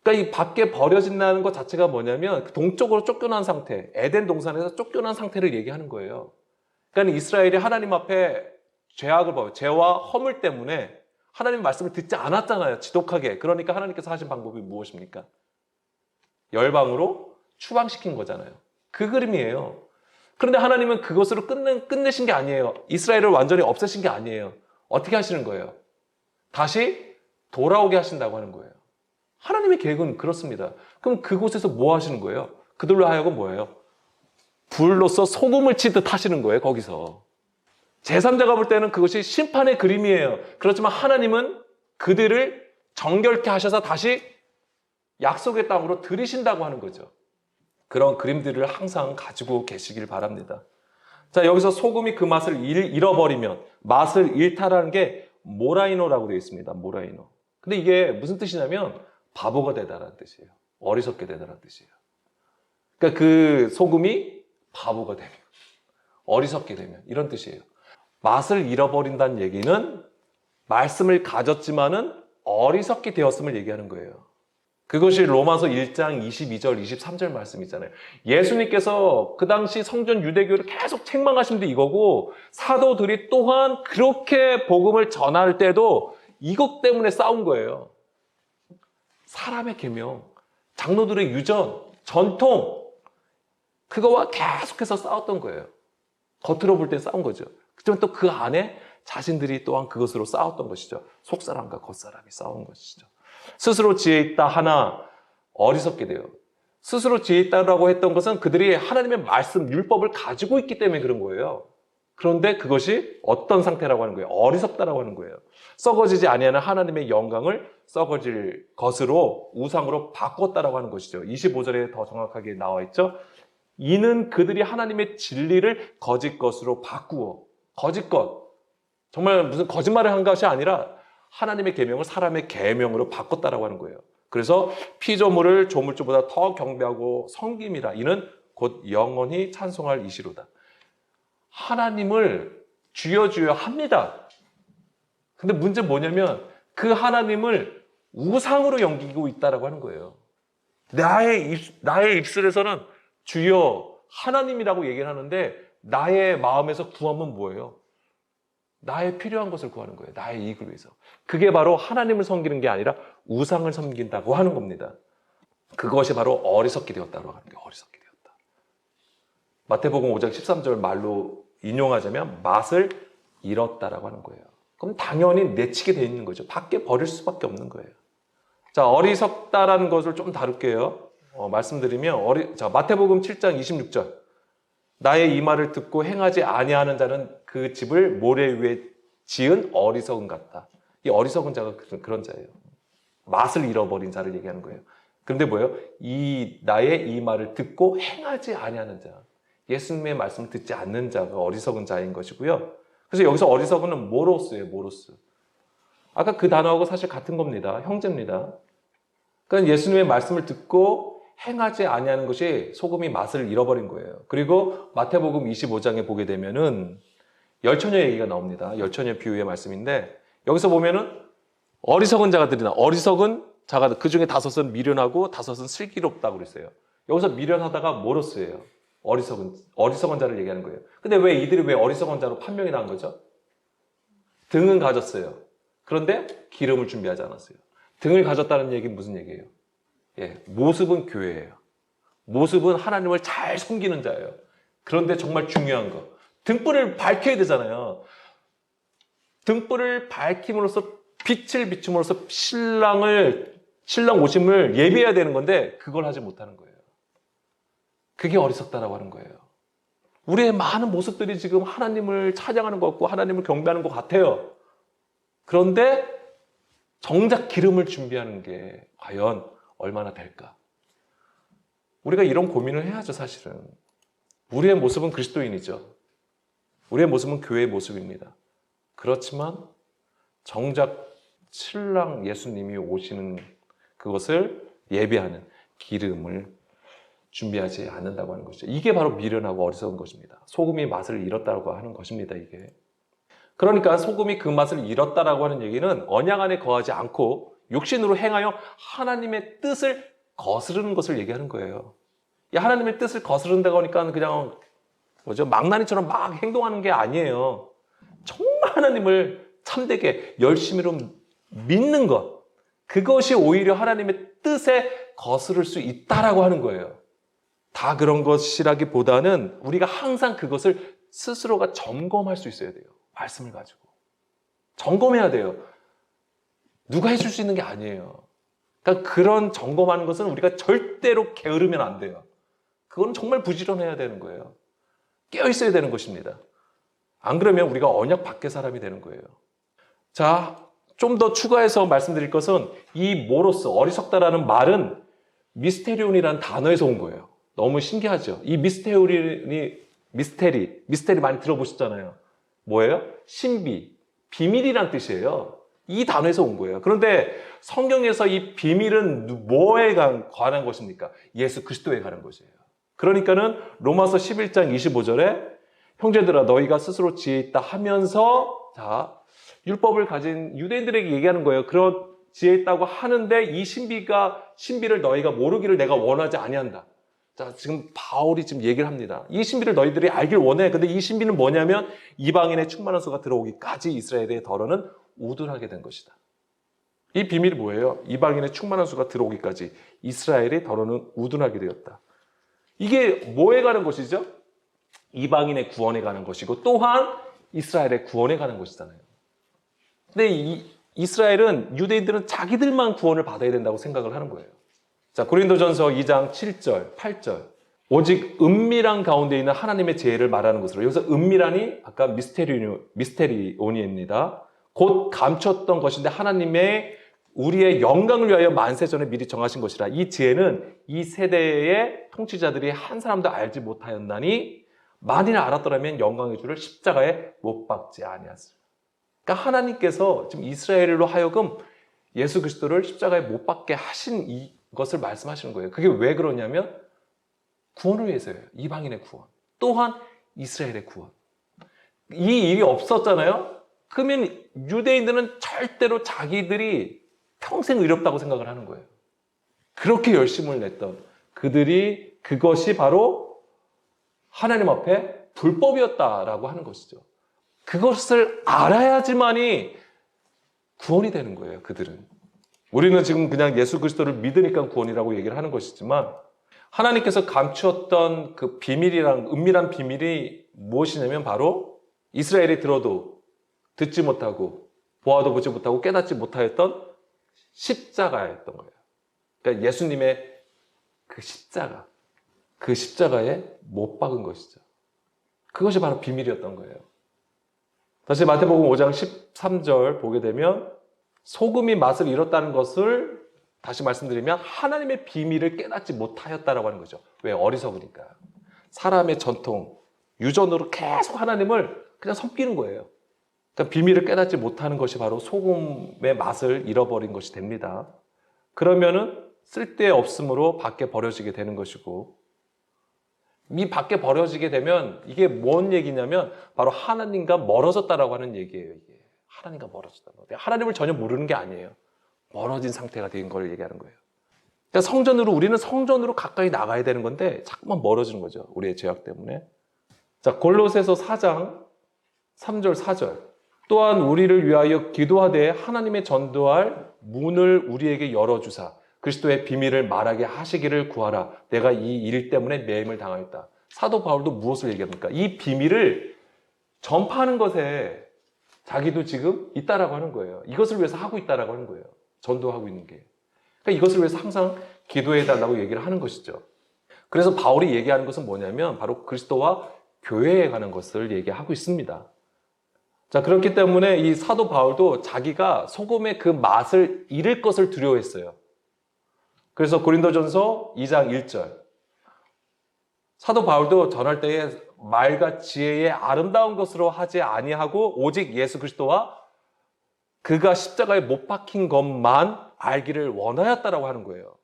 그러니까 이 밖에 버려진다는 것 자체가 뭐냐면 동쪽으로 쫓겨난 상태, 에덴 동산에서 쫓겨난 상태를 얘기하는 거예요. 그러니까 이스라엘이 하나님 앞에 죄악을 봐요. 죄와 허물 때문에 하나님 말씀을 듣지 않았잖아요. 지독하게. 그러니까 하나님께서 하신 방법이 무엇입니까? 열방으로 추방시킨 거잖아요. 그 그림이에요. 그런데 하나님은 그것으로 끝내신 게 아니에요. 이스라엘을 완전히 없애신 게 아니에요. 어떻게 하시는 거예요? 다시 돌아오게 하신다고 하는 거예요. 하나님의 계획은 그렇습니다. 그럼 그곳에서 뭐 하시는 거예요? 그들로 하여금 뭐예요? 불로서 소금을 치듯 하시는 거예요, 거기서. 제3자가 볼 때는 그것이 심판의 그림이에요. 그렇지만 하나님은 그들을 정결케 하셔서 다시 약속의 땅으로 들이신다고 하는 거죠. 그런 그림들을 항상 가지고 계시길 바랍니다. 자, 여기서 소금이 그 맛을 잃어버리면 맛을 잃다라는 게 모라이노라고 되어 있습니다. 모라이노. 근데 이게 무슨 뜻이냐면 바보가 되다라는 뜻이에요. 어리석게 되다라는 뜻이에요. 그러니까 그 소금이 바보가 되면, 어리석게 되면 이런 뜻이에요. 맛을 잃어버린다는 얘기는 말씀을 가졌지만은 어리석게 되었음을 얘기하는 거예요. 그것이 로마서 1장 22절, 23절 말씀이잖아요. 예수님께서 그 당시 성전 유대교를 계속 책망하신 게 이거고 사도들이 또한 그렇게 복음을 전할 때도 이것 때문에 싸운 거예요. 사람의 계명, 장로들의 유전, 전통 그거와 계속해서 싸웠던 거예요. 겉으로 볼 때 싸운 거죠. 그렇지만 또 그 안에 자신들이 또한 그것으로 싸웠던 것이죠. 속사람과 겉사람이 싸운 것이죠. 스스로 지혜 있다 하나 어리석게 돼요. 스스로 지혜 있다라고 했던 것은 그들이 하나님의 말씀, 율법을 가지고 있기 때문에 그런 거예요. 그런데 그것이 어떤 상태라고 하는 거예요? 어리석다라고 하는 거예요. 썩어지지 아니하는 하나님의 영광을 썩어질 것으로 우상으로 바꿨다라고 하는 것이죠. 25절에 더 정확하게 나와 있죠. 이는 그들이 하나님의 진리를 거짓 것으로 바꾸어. 거짓 것. 정말 무슨 거짓말을 한 것이 아니라 하나님의 계명을 사람의 계명으로 바꿨다라고 하는 거예요. 그래서 피조물을 조물주보다 더 경배하고 섬김이라. 이는 곧 영원히 찬송할 이시로다. 하나님을 주여 주여 합니다. 근데 문제는 뭐냐면 그 하나님을 우상으로 여기고 있다라고 하는 거예요. 나의 입술에서는 주여 하나님이라고 얘기를 하는데 나의 마음에서 구하면 뭐예요? 나의 필요한 것을 구하는 거예요. 나의 이익을 위해서. 그게 바로 하나님을 섬기는 게 아니라 우상을 섬긴다고 하는 겁니다. 그것이 바로 어리석게 되었다고 하는 거예요. 어리석게 되었다. 마태복음 5장 13절 말로 인용하자면 맛을 잃었다라고 하는 거예요. 그럼 당연히 내치게 돼 있는 거죠. 밖에 버릴 수밖에 없는 거예요. 자, 어리석다라는 것을 좀 다룰게요. 말씀드리면 자, 마태복음 7장 26절. 나의 이 말을 듣고 행하지 아니하는 자는 그 집을 모래 위에 지은 어리석은 같다. 이 어리석은 자가 그런 자예요. 맛을 잃어버린 자를 얘기하는 거예요. 그런데 뭐예요? 나의 이 말을 듣고 행하지 아니하는 자. 예수님의 말씀을 듣지 않는 자가 어리석은 자인 것이고요. 그래서 여기서 어리석은은 모로스예요. 모로스. 아까 그 단어하고 사실 같은 겁니다. 형제입니다. 그러니까 예수님의 말씀을 듣고 행하지 아니하는 것이 소금이 맛을 잃어버린 거예요. 그리고 마태복음 25장에 보게 되면은 열처녀 얘기가 나옵니다. 열처녀 비유의 말씀인데 여기서 보면은 어리석은 자들이나 어리석은 자가 그 중에 5은 미련하고 5은 슬기롭다고 그랬어요. 여기서 미련하다가 모로스예요. 어리석은 자를 얘기하는 거예요. 근데 이들이 왜 어리석은 자로 판명이 난 거죠? 등은 가졌어요. 그런데 기름을 준비하지 않았어요. 등을 가졌다는 얘기는 무슨 얘기예요? 모습은 교회예요. 모습은 하나님을 잘 섬기는 자예요. 그런데 정말 중요한 거, 등불을 밝혀야 되잖아요. 등불을 밝힘으로써 빛을 비춤으로써 신랑 오심을 예비해야 되는 건데 그걸 하지 못하는 거예요. 그게 어리석다라고 하는 거예요. 우리의 많은 모습들이 지금 하나님을 찬양하는 것 같고 하나님을 경배하는 것 같아요. 그런데 정작 기름을 준비하는 게 과연 얼마나 될까? 우리가 이런 고민을 해야죠, 사실은. 우리의 모습은 그리스도인이죠. 우리의 모습은 교회의 모습입니다. 그렇지만 정작 신랑 예수님이 오시는 그것을 예배하는 기름을 준비하지 않는다고 하는 것이죠. 이게 바로 미련하고 어리석은 것입니다. 소금이 맛을 잃었다고 하는 것입니다, 이게. 그러니까 소금이 그 맛을 잃었다라고 하는 얘기는 언약 안에 거하지 않고 육신으로 행하여 하나님의 뜻을 거스르는 것을 얘기하는 거예요. 이 하나님의 뜻을 거스른다고 하니까 그냥 망나니처럼 막 행동하는 게 아니에요. 정말 하나님을 참되게 열심히로 믿는 것, 그것이 오히려 하나님의 뜻에 거스를 수 있다라고 하는 거예요. 다 그런 것이라기보다는 우리가 항상 그것을 스스로가 점검할 수 있어야 돼요. 말씀을 가지고 점검해야 돼요. 누가 해줄 수 있는 게 아니에요. 그러니까 그런 점검하는 것은 우리가 절대로 게으르면 안 돼요. 그건 정말 부지런해야 되는 거예요. 깨어 있어야 되는 것입니다. 안 그러면 우리가 언약 밖의 사람이 되는 거예요. 자, 좀 더 추가해서 말씀드릴 것은 이 모로스, 어리석다라는 말은 미스테리온이라는 단어에서 온 거예요. 너무 신기하죠? 이 미스테리 많이 들어보셨잖아요. 뭐예요? 신비, 비밀이란 뜻이에요. 이 단어에서 온 거예요. 그런데 성경에서 이 비밀은 뭐에 관한 것입니까? 예수 그리스도에 관한 것이에요. 그러니까는 로마서 11장 25절에 형제들아 너희가 스스로 지혜 있다 하면서 율법을 가진 유대인들에게 얘기하는 거예요. 그런 지혜 있다고 하는데 이 신비를 너희가 모르기를 내가 원하지 아니한다. 자, 지금 바울이 지금 얘기를 합니다. 이 신비를 너희들이 알길 원해. 근데 이 신비는 뭐냐면 이방인의 충만한 수가 들어오기까지 이스라엘의 덫은 우둔하게 된 것이다. 이 비밀이 뭐예요? 이방인의 충만한 수가 들어오기까지 이스라엘의 덫은 우둔하게 되었다. 이게 뭐에 관한 것이죠? 이방인의 구원에 관한 것이고 또한 이스라엘의 구원에 관한 것이잖아요. 근데 이스라엘은 유대인들은 자기들만 구원을 받아야 된다고 생각을 하는 거예요. 자, 고린도전서 2장 7절, 8절. 오직 은밀한 가운데 있는 하나님의 지혜를 말하는 것으로. 여기서 은밀한이 아까 미스테리온입니다. 곧 감췄던 것인데 하나님의 우리의 영광을 위하여 만세전에 미리 정하신 것이라. 이 지혜는 이 세대의 통치자들이 한 사람도 알지 못하였나니 만일 알았더라면 영광의 주를 십자가에 못 박지 아니하였으리라. 그러니까 하나님께서 지금 이스라엘로 하여금 예수 그리스도를 십자가에 못 박게 하신 이것을 말씀하시는 거예요. 그게 왜 그러냐면 구원을 위해서예요. 이방인의 구원. 또한 이스라엘의 구원. 이 일이 없었잖아요. 그러면 유대인들은 절대로 자기들이 평생 의롭다고 생각을 하는 거예요. 그렇게 열심을 냈던 그들이 그것이 바로 하나님 앞에 불법이었다라고 하는 것이죠. 그것을 알아야지만이 구원이 되는 거예요, 그들은. 우리는 지금 그냥 예수 그리스도를 믿으니까 구원이라고 얘기를 하는 것이지만 하나님께서 감추었던 그 비밀이랑 은밀한 비밀이 무엇이냐면 바로 이스라엘이 들어도 듣지 못하고 보아도 보지 못하고 깨닫지 못하였던 십자가였던 거예요. 그러니까 예수님의 그 십자가, 그 십자가에 못 박은 것이죠. 그것이 바로 비밀이었던 거예요. 다시 마태복음 5장 13절 보게 되면 소금이 맛을 잃었다는 것을 다시 말씀드리면 하나님의 비밀을 깨닫지 못하였다라고 하는 거죠. 왜? 어리석으니까. 사람의 전통, 유전으로 계속 하나님을 그냥 섬기는 거예요. 그러니까 비밀을 깨닫지 못하는 것이 바로 소금의 맛을 잃어버린 것이 됩니다. 그러면은 쓸데없음으로 밖에 버려지게 되는 것이고, 이 밖에 버려지게 되면 이게 뭔 얘기냐면 바로 하나님과 멀어졌다라고 하는 얘기예요. 이게 하나님과 멀어졌다는 거예요. 하나님을 전혀 모르는 게 아니에요. 멀어진 상태가 된 걸 얘기하는 거예요. 그러니까 우리는 성전으로 가까이 나가야 되는 건데 자꾸만 멀어지는 거죠. 우리의 죄악 때문에. 자, 골로새서 4장 3절 4절. 또한 우리를 위하여 기도하되 하나님의 전도할 문을 우리에게 열어주사 그리스도의 비밀을 말하게 하시기를 구하라. 내가 이 일 때문에 매임을 당하였다. 사도 바울도 무엇을 얘기합니까? 이 비밀을 전파하는 것에 자기도 지금 있다라고 하는 거예요. 이것을 위해서 하고 있다라고 하는 거예요. 전도하고 있는 게. 그러니까 이것을 위해서 항상 기도해달라고 얘기를 하는 것이죠. 그래서 바울이 얘기하는 것은 뭐냐면 바로 그리스도와 교회에 관한 것을 얘기하고 있습니다. 자, 그렇기 때문에 이 사도 바울도 자기가 소금의 그 맛을 잃을 것을 두려워했어요. 그래서 고린도전서 2장 1절. 사도 바울도 전할 때에 말과 지혜의 아름다운 것으로 하지 아니하고 오직 예수 그리스도와 그가 십자가에 못 박힌 것만 알기를 원하였다라고 하는 거예요.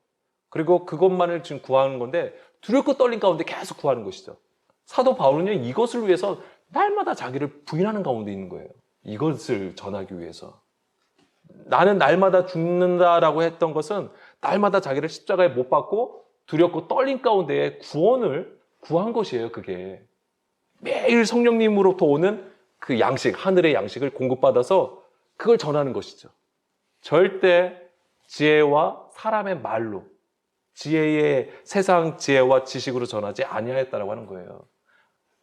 그리고 그것만을 지금 구하는 건데 두렵고 떨린 가운데 계속 구하는 것이죠. 사도 바울은요, 이것을 위해서 날마다 자기를 부인하는 가운데 있는 거예요. 이것을 전하기 위해서. 나는 날마다 죽는다라고 했던 것은 날마다 자기를 십자가에 못 박고 두렵고 떨린 가운데 구원을 구한 것이에요, 그게. 매일 성령님으로부터 오는 그 양식, 하늘의 양식을 공급받아서 그걸 전하는 것이죠. 절대 지혜와 사람의 말로, 지혜의 세상 지혜와 지식으로 전하지 아니하였다라고 하는 거예요.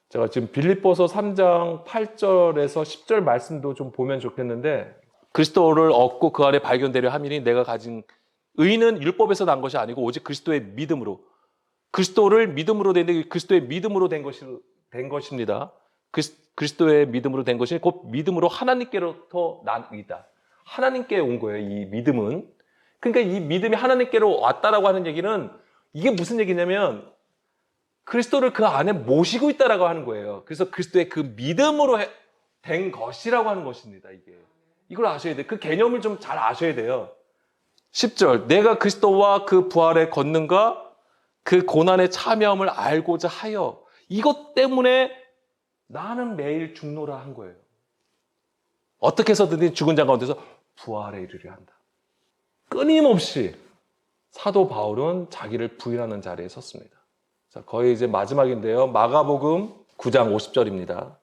제가 지금 빌립보서 3장 8절에서 10절 말씀도 좀 보면 좋겠는데 그리스도를 얻고 그 안에 발견되려 함이니 내가 가진 의는 율법에서 난 것이 아니고 오직 그리스도의 믿음으로 그리스도를 믿음으로 된 그리스도의 믿음으로 된 것입니다. 그리스도의 믿음으로 된 것이 곧 믿음으로 하나님께로부터 난 의다. 하나님께 온 거예요, 이 믿음은. 그러니까 이 믿음이 하나님께로 왔다라고 하는 얘기는 이게 무슨 얘기냐면 그리스도를 그 안에 모시고 있다라고 하는 거예요. 그래서 그리스도의 그 믿음으로 된 것이라고 하는 것입니다, 이게. 이걸 아셔야 돼요. 그 개념을 좀 잘 아셔야 돼요. 10절. 내가 그리스도와 그 부활의 권능과 그 고난의 참여함을 알고자 하여 이것 때문에 나는 매일 죽노라 한 거예요. 어떻게 해서든 죽은 자 가운데서 부활에 이르려 한다. 끊임없이 사도 바울은 자기를 부인하는 자리에 섰습니다. 자, 거의 이제 마지막인데요. 마가복음 9장 50절입니다.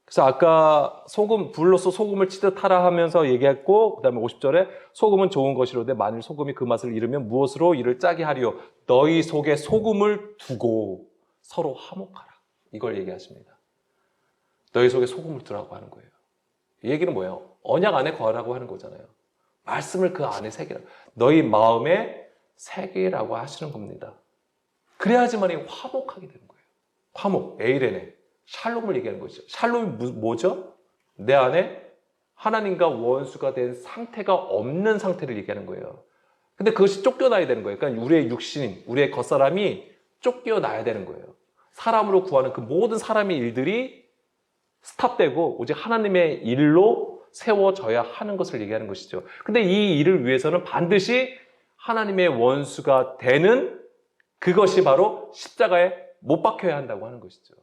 그래서 아까 불로써 소금을 치듯 하라 하면서 얘기했고, 그 다음에 50절에 소금은 좋은 것이로되 만일 소금이 그 맛을 잃으면 무엇으로 이를 짜게 하리요? 너희 속에 소금을 두고 서로 화목하라. 이걸 얘기하십니다. 너희 속에 소금을 두라고 하는 거예요. 이 얘기는 뭐예요? 언약 안에 거하라고 하는 거잖아요. 말씀을 그 안에 새기라. 너희 마음에 세계라고 하시는 겁니다. 그래야지만이 화목하게 되는 거예요. 화목, 에이레네, 샬롬을 얘기하는 거죠. 샬롬이 뭐죠? 내 안에 하나님과 원수가 된 상태가 없는 상태를 얘기하는 거예요. 근데 그것이 쫓겨나야 되는 거예요. 그러니까 우리의 육신, 우리의 겉사람이 쫓겨나야 되는 거예요. 사람으로 구하는 그 모든 사람의 일들이 스탑되고 오직 하나님의 일로 세워져야 하는 것을 얘기하는 것이죠. 근데 이 일을 위해서는 반드시 하나님의 원수가 되는 그것이 바로 십자가에 못 박혀야 한다고 하는 것이죠.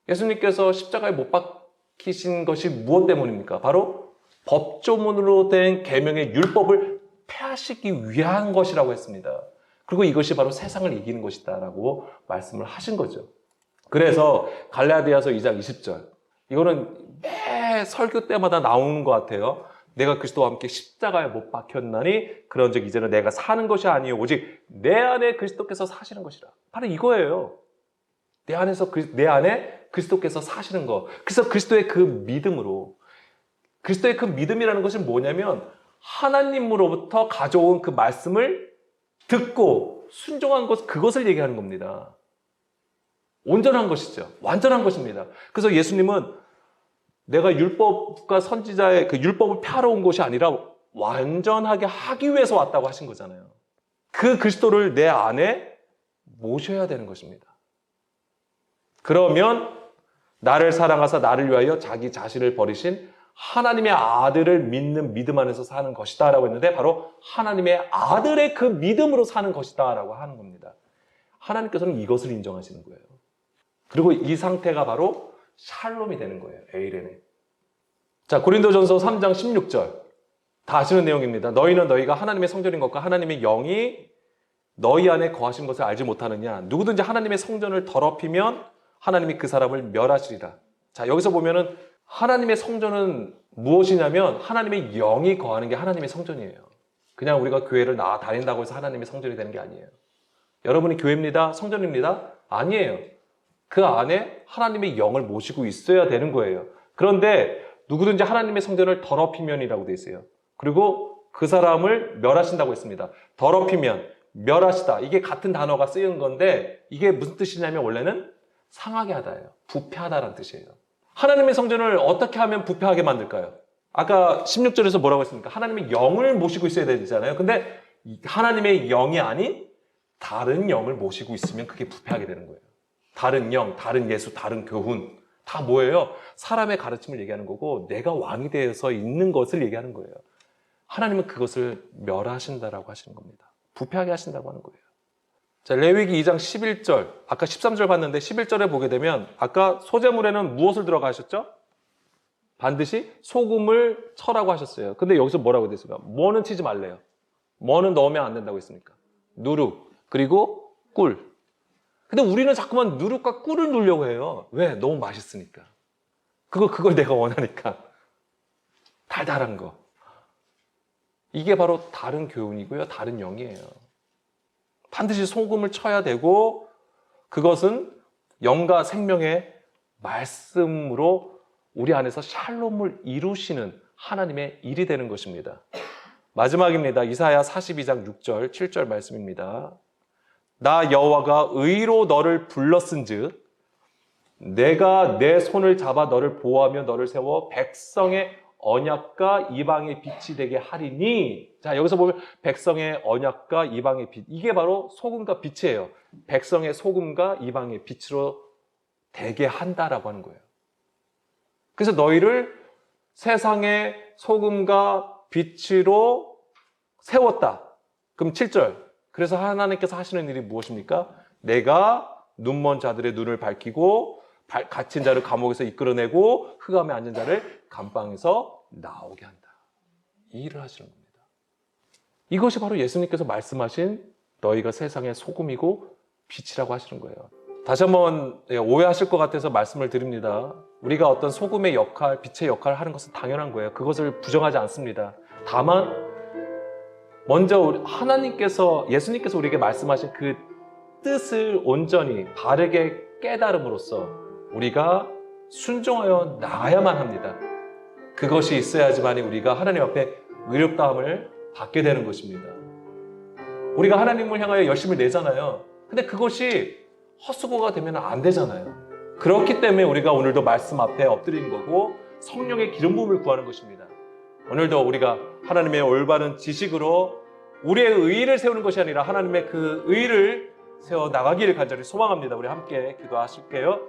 예수님께서 십자가에 못 박히신 것이 무엇 때문입니까? 바로 법조문으로 된 계명의 율법을 폐하시기 위한 것이라고 했습니다. 그리고 이것이 바로 세상을 이기는 것이다라고 말씀을 하신 거죠. 그래서 갈라디아서 2장 20절, 이거는 매 설교 때마다 나오는 것 같아요. 내가 그리스도와 함께 십자가에 못 박혔나니 그런즉 이제는 내가 사는 것이 아니요 오직 내 안에 그리스도께서 사시는 것이라. 바로 이거예요. 내 안에 그리스도께서 사시는 것. 그래서 그리스도의 그 믿음으로, 그리스도의 그 믿음이라는 것은 뭐냐면 하나님으로부터 가져온 그 말씀을 듣고 순종한 것, 그것을 얘기하는 겁니다. 온전한 것이죠. 완전한 것입니다. 그래서 예수님은 내가 율법과 선지자의 그 율법을 펴러 온 것이 아니라 완전하게 하기 위해서 왔다고 하신 거잖아요. 그 그리스도를 내 안에 모셔야 되는 것입니다. 그러면 나를 사랑하사 나를 위하여 자기 자신을 버리신 하나님의 아들을 믿는 믿음 안에서 사는 것이다 라고 했는데 바로 하나님의 아들의 그 믿음으로 사는 것이다 라고 하는 겁니다. 하나님께서는 이것을 인정하시는 거예요. 그리고 이 상태가 바로 샬롬이 되는 거예요. 에이레네. 자, 고린도전서 3장 16절. 다 아시는 내용입니다. 너희는 너희가 하나님의 성전인 것과 하나님의 영이 너희 안에 거하신 것을 알지 못하느냐. 누구든지 하나님의 성전을 더럽히면 하나님이 그 사람을 멸하시리라. 자, 여기서 보면은 하나님의 성전은 무엇이냐면 하나님의 영이 거하는 게 하나님의 성전이에요. 그냥 우리가 교회를 다닌다고 해서 하나님의 성전이 되는 게 아니에요. 여러분이 교회입니다, 성전입니다? 아니에요. 그 안에 하나님의 영을 모시고 있어야 되는 거예요. 그런데 누구든지 하나님의 성전을 더럽히면이라고 되어 있어요. 그리고 그 사람을 멸하신다고 했습니다. 더럽히면, 멸하시다. 이게 같은 단어가 쓰인 건데 이게 무슨 뜻이냐면 원래는 상하게 하다예요. 부패하다라는 뜻이에요. 하나님의 성전을 어떻게 하면 부패하게 만들까요? 아까 16절에서 뭐라고 했습니까? 하나님의 영을 모시고 있어야 되잖아요. 근데 하나님의 영이 아닌 다른 영을 모시고 있으면 그게 부패하게 되는 거예요. 다른 영, 다른 예수, 다른 교훈 다 뭐예요? 사람의 가르침을 얘기하는 거고 내가 왕이 되어서 있는 것을 얘기하는 거예요. 하나님은 그것을 멸하신다라고 하시는 겁니다. 부패하게 하신다고 하는 거예요. 자, 레위기 2장 11절, 아까 13절 봤는데 11절에 보게 되면 아까 소제물에는 무엇을 들어가 하셨죠? 반드시 소금을 쳐라고 하셨어요. 근데 여기서 뭐라고 됐습니까? 뭐는 치지 말래요. 뭐는 넣으면 안 된다고 했습니까? 누룩, 그리고 꿀. 근데 우리는 자꾸만 누룩과 꿀을 넣으려고 해요. 왜? 너무 맛있으니까. 그걸 내가 원하니까. 달달한 거. 이게 바로 다른 교훈이고요. 다른 영이에요. 반드시 소금을 쳐야 되고 그것은 영과 생명의 말씀으로 우리 안에서 샬롬을 이루시는 하나님의 일이 되는 것입니다. 마지막입니다. 이사야 42장 6절, 7절 말씀입니다. 나 여호와가 의로 너를 불렀은즉 내가 내 손을 잡아 너를 보호하며 너를 세워 백성의 언약과 이방의 빛이 되게 하리니. 자, 여기서 보면 백성의 언약과 이방의 빛, 이게 바로 소금과 빛이에요. 백성의 소금과 이방의 빛으로 되게 한다라고 하는 거예요. 그래서 너희를 세상의 소금과 빛으로 세웠다. 그럼 7절. 그래서 하나님께서 하시는 일이 무엇입니까? 내가 눈먼 자들의 눈을 밝히고 갇힌 자를 감옥에서 이끌어내고 흑암에 앉은 자를 감방에서 나오게 한다. 이 일을 하시는 겁니다. 이것이 바로 예수님께서 말씀하신 너희가 세상의 소금이고 빛이라고 하시는 거예요. 다시 한번 오해하실 것 같아서 말씀을 드립니다. 우리가 어떤 소금의 역할, 빛의 역할을 하는 것은 당연한 거예요. 그것을 부정하지 않습니다. 다만 먼저 예수님께서 우리에게 말씀하신 그 뜻을 온전히 바르게 깨달음으로써 우리가 순종하여 나가야만 합니다. 그것이 있어야지만 우리가 하나님 앞에 의롭다함을 받게 되는 것입니다. 우리가 하나님을 향하여 열심을 내잖아요. 근데 그것이 헛수고가 되면 안 되잖아요. 그렇기 때문에 우리가 오늘도 말씀 앞에 엎드리는 거고 성령의 기름 부음을 구하는 것입니다. 오늘도 우리가 하나님의 올바른 지식으로 우리의 의의를 세우는 것이 아니라 하나님의 그 의의를 세워 나가기를 간절히 소망합니다. 우리 함께 기도하실게요.